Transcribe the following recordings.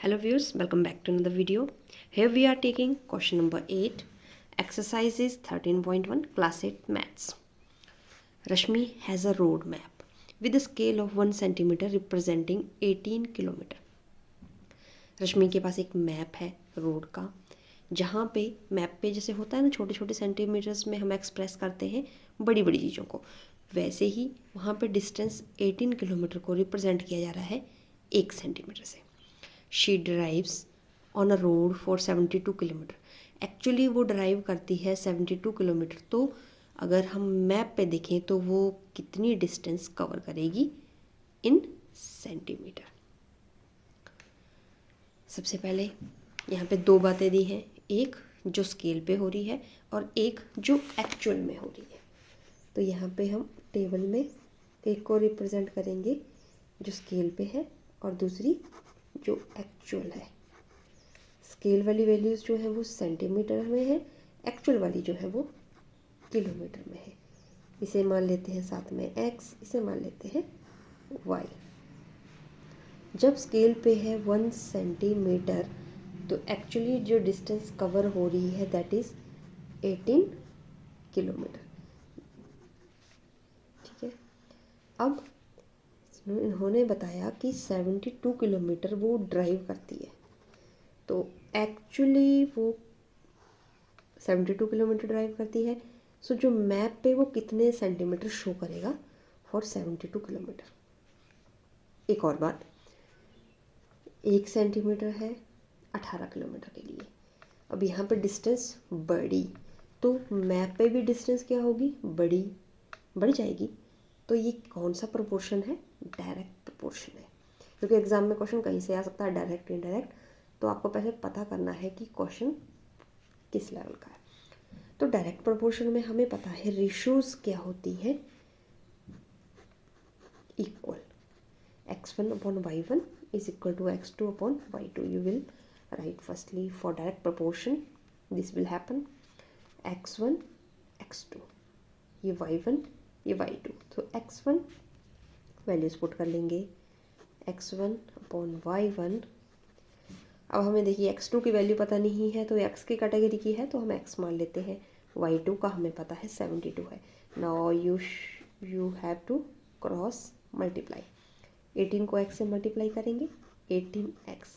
Hello viewers, welcome back to another video. Here we are taking question number 8, exercises 13.1 class 8 maths. Rashmi has a road map with a scale of 1 centimeter representing 18 kilometre. रश्मि के पास एक map है road का, जहाँ पे map पे जैसे होता है ना छोटे छोटे सेंटीमीटर्स में हम एक्सप्रेस करते हैं बड़ी बड़ी चीज़ों को, वैसे ही वहाँ पे डिस्टेंस 18 किलोमीटर को रिप्रेजेंट किया जा रहा है 1 सेंटीमीटर से. She drives on a road for 72 kilometre. Actually वो ड्राइव करती है 72 किलोमीटर. तो अगर हम मैप पे देखें तो वो कितनी डिस्टेंस कवर करेगी इन सेंटीमीटर. सबसे पहले यहाँ पे दो बातें दी हैं, एक जो स्केल पे हो रही है और एक जो एक्चुअल में हो रही है. तो यहाँ पे हम टेबल में एक को रिप्रेजेंट करेंगे जो स्केल पे है और दूसरी जो एक्चुअल है. स्केल वाली वैल्यूज़ जो है वो सेंटीमीटर में है, एक्चुअल वाली जो है वो किलोमीटर में है. इसे मान लेते हैं साथ में x, इसे मान लेते हैं y. जब स्केल पे है 1 सेंटीमीटर तो एक्चुअली जो डिस्टेंस कवर हो रही है दैट इज़ 18 किलोमीटर. ठीक है. अब इन्होंने बताया कि 72 किलोमीटर वो ड्राइव करती है, तो एक्चुअली वो 72 किलोमीटर ड्राइव करती है. सो जो मैप पे वो कितने सेंटीमीटर शो करेगा फॉर 72 किलोमीटर. एक और बात, 1 सेंटीमीटर है 18 किलोमीटर के लिए. अब यहाँ पे डिस्टेंस बड़ी, तो मैप पे भी डिस्टेंस क्या होगी, बढ़ जाएगी. तो ये कौन सा प्रोपोर्शन है, डायरेक्ट प्रोपोर्शन है. क्योंकि एग्जाम में क्वेश्चन कहीं से आ सकता है, डायरेक्ट इनडायरेक्ट. तो आपको पहले पता करना है कि क्वेश्चन किस लेवल का है. तो डायरेक्ट प्रोपोर्शन में हमें पता है रेशियोज क्या होती है, equal x1 upon y1 is equal to x2 upon y2. You will write firstly for direct proportion this will happen x1 x2, ये y1 ये y2. तो x1 वैल्यूज पुट कर लेंगे x1 अपॉन y1. अब हमें देखिए x2 की value पता नहीं है तो x की कैटेगरी की है तो हम x मान लेते हैं. y2 का हमें पता है 72 है. Now you have to cross multiply. 18 को x से मल्टीप्लाई करेंगे 18x,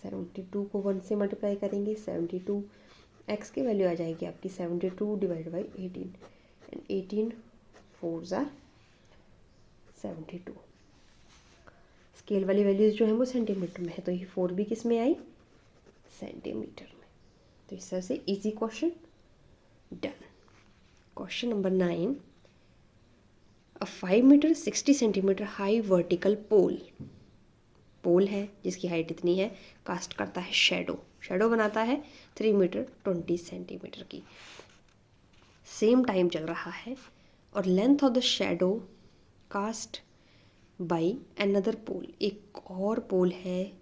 72 को 1 से मल्टीप्लाई करेंगे 72. x की वैल्यू आ जाएगी आपकी 72 divide by 18 and 18 4s are 72. Scale वाली वैल्यूज़ जो है वो सेंटीमीटर में है, तो ये 4 भी किस में आई, सेंटीमीटर में. तो इस तरह से easy question done. Question number 9, a 5 metre 60 centimetre high vertical pole है जिसकी हाइट इतनी है, कास्ट करता है शेडो बनाता है 3 मीटर 20 सेंटीमीटर की. सेम टाइम चल रहा है और length of the shadow cast by another pole, एक और पोल है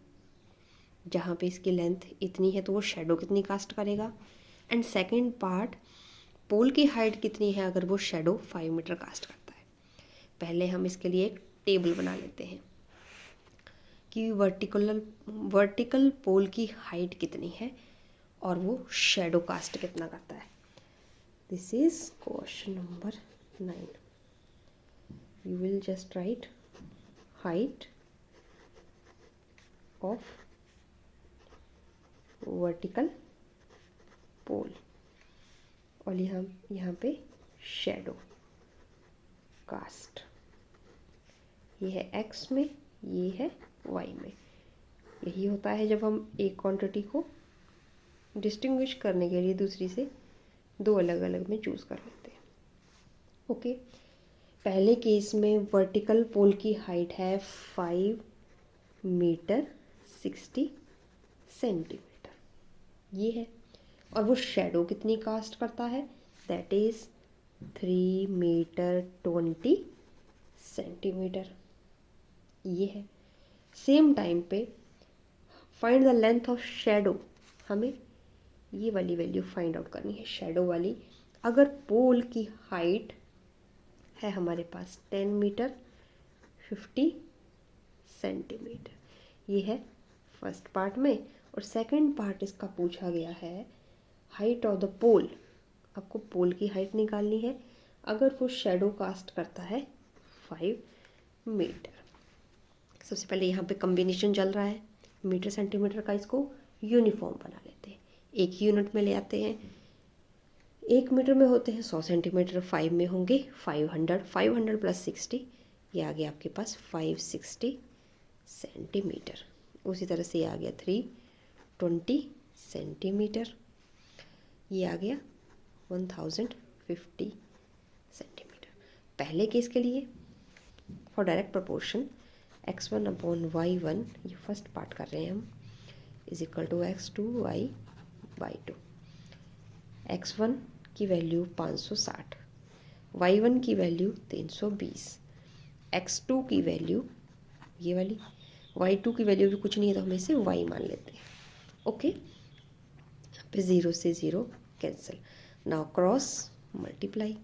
जहाँ पे इसकी लेंथ इतनी है, तो वो शेडो कितनी कास्ट करेगा. एंड सेकेंड पार्ट, पोल की हाइट कितनी है अगर वो शेडो 5 मीटर कास्ट करता है. पहले हम इसके लिए एक टेबल बना लेते हैं कि वर्टिकल पोल की हाइट कितनी है और वो शेडो कास्ट कितना करता है. This is question number 9. You will just write height of vertical pole और यहाँ पे शेडो कास्ट. ये है x में, ये है y में. यही होता है जब हम एक क्वांटिटी को डिस्टिंग्विश करने के लिए दूसरी से दो अलग अलग में चूज़ कर लेते हैं. ओके. पहले केस में वर्टिकल पोल की हाइट है 5 मीटर 60 सेंटीमीटर, ये है. और वो शेडो कितनी कास्ट करता है, दैट इज़ 3 मीटर 20 सेंटीमीटर, ये है. सेम टाइम पे find the length of shadow, हमें ये वाली वैल्यू फाइंड आउट करनी है, शेडो वाली. अगर पोल की हाइट है हमारे पास 10 मीटर 50 सेंटीमीटर, ये है फर्स्ट पार्ट में, और सेकंड पार्ट इसका पूछा गया है हाइट ऑफ द पोल। आपको पोल की हाइट निकालनी है अगर वो शेडो कास्ट करता है 5 मीटर। सबसे पहले यहाँ पे कम्बिनेशन चल रहा है मीटर सेंटीमीटर का, इसको यूनिफॉर्म बना लेते हैं, एक यूनिट में ले आते हैं। 1 मीटर में होते हैं 100 सेंटीमीटर, 5 में होंगे 500, 500 प्लस 60, ये आ गया आपके पास 560 सेंटीमीटर। उसी तरह से ये आ गया 320 सेंटीमीटर, ये आ गया 1050 सेंटीमीटर। पहले केस के लिए for direct proportion x1 upon y1, ये फर्स्ट पार्ट कर रहे हैं हम, is equal to x2 y/2। x1 की वैल्यू 560, y1 की वैल्यू 320, x2 की वैल्यू ये वाली, y2 की वैल्यू भी कुछ नहीं है तो हम इसे y मान लेते हैं। ओके, यहाँ पे 0 से 0 cancel, now cross multiply,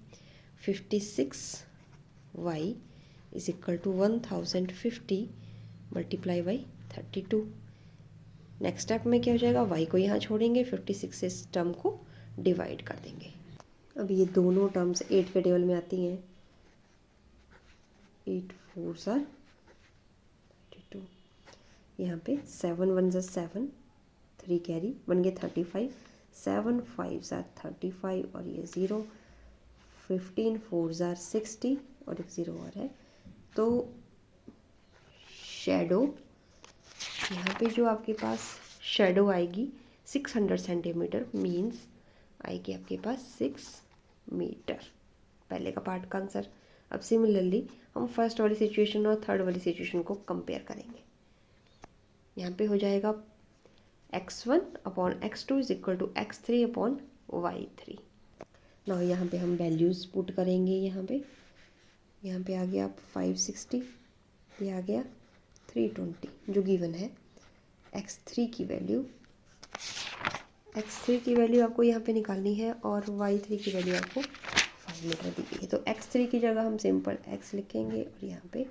56y is equal to 1050 multiply by 32। Next step में क्या हो जाएगा, y को यहाँ छोड़ेंगे, 56 से इस टर्म को डिवाइड कर देंगे। अब ये दोनों टर्म्स 8 के टेबल में आती हैं, 8 4 आर 32, यहाँ पे 7 1 ज़ा 7, 3 कैरी बन गए 35, 7 5 ज़ा 35 और ये 0, 15 4 ज़ा 60 और एक 0 और है। तो शेडो यहाँ पे जो आपके पास शेडो आएगी 600 सेंटीमीटर, मीन्स आएगी आपके पास 6 मीटर, पहले का पार्ट का आंसर। अब सिमिलरली हम फर्स्ट वाली सिचुएशन और थर्ड वाली सिचुएशन को कंपेयर करेंगे। यहाँ पे हो जाएगा x1 upon x2 is equal to x3 upon y3। ना यहाँ पे हम वैल्यूज़ पुट करेंगे, यहाँ पे आ गया 560, ये आ गया 320 जो गिवन है। x3 की वैल्यू आपको यहाँ पे निकालनी है और y3 की वैल्यू आपको 5 मीटर दी गई है। तो x3 की जगह हम सिंपल x लिखेंगे और यहाँ पे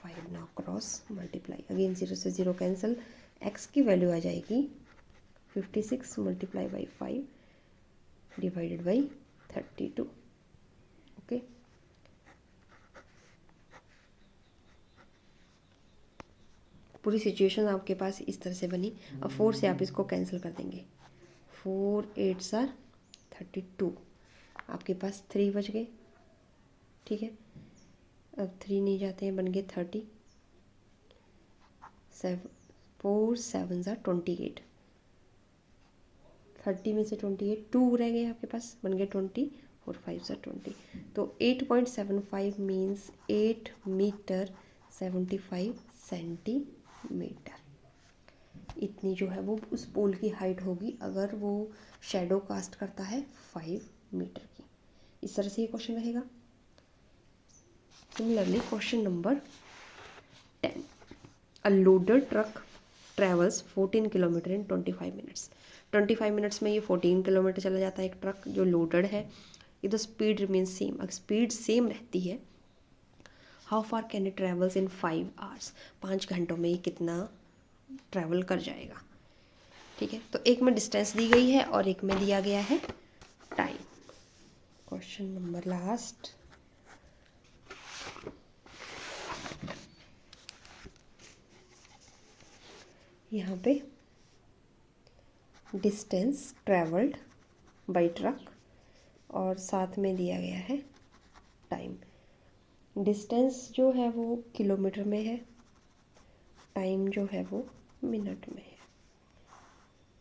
5 नाउ क्रॉस मल्टीप्लाई, अगेन 0 से 0 कैंसिल, x की वैल्यू आ जाएगी 56 multiply by 5 divided by 32। Okay, पूरी सिचुएशन आपके पास इस तरह से बनी। अब 4 से आप इसको कैंसिल कर देंगे, 4 8 आर 32, आपके पास 3 बच गए। ठीक है, अब 3 नहीं जाते हैं, बन गए 30, 4 7 ज़ा 28, 30 में से 28 2 रह गए आपके पास, बन गए 20, 4 5 ज़ा 20। तो 8.75 मीन्स 8 मीटर 75 सेंटीमीटर, इतनी जो है वो उस पोल की हाइट होगी अगर वो शेडो कास्ट करता है 5 मीटर की। इस तरह से ये क्वेश्चन रहेगा। सिमिलरली क्वेश्चन नंबर 10, अ लोडेड ट्रक ट्रेवल्स 14 किलोमीटर इन 25 मिनट्स। 25 मिनट्स में ये 14 किलोमीटर चला जाता है एक ट्रक जो लोडेड है। इधर स्पीड रिमेन सेम, अगर स्पीड सेम रहती है, how far can it travels in 5 hours, 5 घंटों में ये कितना ट्रैवल कर जाएगा। ठीक है, तो एक में डिस्टेंस दी गई है और एक में दिया गया है टाइम। क्वेश्चन नंबर लास्ट, यहाँ पे डिस्टेंस ट्रैवल्ड बाय ट्रक और साथ में दिया गया है टाइम। डिस्टेंस जो है वो किलोमीटर में है, टाइम जो है वो मिनट में है।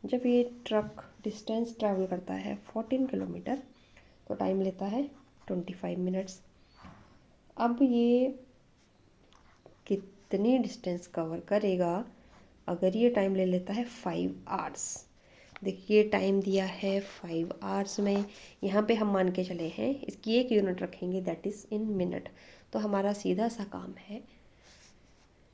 जब ये ट्रक डिस्टेंस ट्रैवल करता है 14 किलोमीटर तो टाइम लेता है 25 मिनट्स। अब ये कितनी डिस्टेंस कवर करेगा अगर ये टाइम ले लेता है 5 आवर्स। देखिए टाइम दिया है 5 आवर्स में, यहाँ पे हम मान के चले हैं इसकी एक यूनिट रखेंगे दैट इज़ इन मिनट। तो हमारा सीधा सा काम है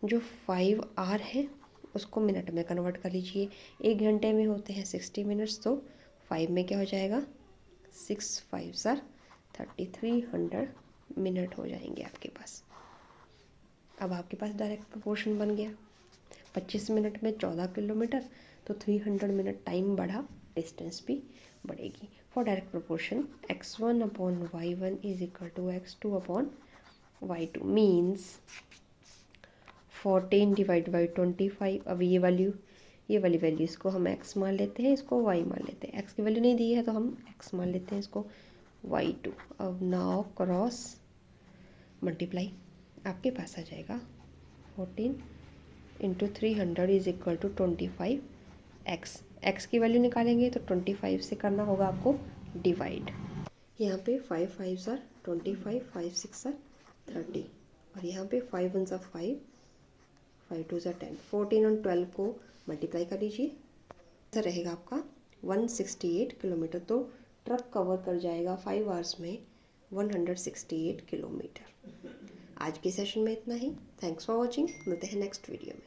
जो 5 आवर है उसको मिनट में कन्वर्ट कर लीजिए। 1 घंटे में होते हैं 60 मिनट्स, तो 5 में क्या हो जाएगा, 6 5 सर 3300 मिनट हो जाएंगे आपके पास। अब आपके पास डायरेक्ट प्रोपोर्शन बन गया। 25 मिनट में 14 किलोमीटर, तो 300 मिनट टाइम बढ़ा, डिस्टेंस भी बढ़ेगी। For direct proportion x1/y1 is equal to x2/y2 means 14 divide by 25। अब ये वाली वैल्यू इसको हम x मान लेते हैं, इसको y मान लेते हैं। x की वैल्यू नहीं दी है तो हम x मान लेते हैं, इसको y2। अब नाउ क्रॉस मल्टीप्लाई, आपके पास आ जाएगा 14 into 300 is equal to 25x। x की वैल्यू निकालेंगे तो 25 से करना होगा आपको डिवाइड। यहाँ पे 5 5s आर 25, 5 6 आर 30, और यहाँ पे 5 1s आर 5, 5 2s आर 10। 14 और 12 को मल्टीप्लाई कर लीजिए, ऐसा रहेगा आपका 168 किलोमीटर। तो ट्रक कवर कर जाएगा 5 आवर्स में 168 किलोमीटर। आज के सेशन में इतना ही। थैंक्स फॉर वॉचिंग, मिलते हैं नेक्स्ट वीडियो में।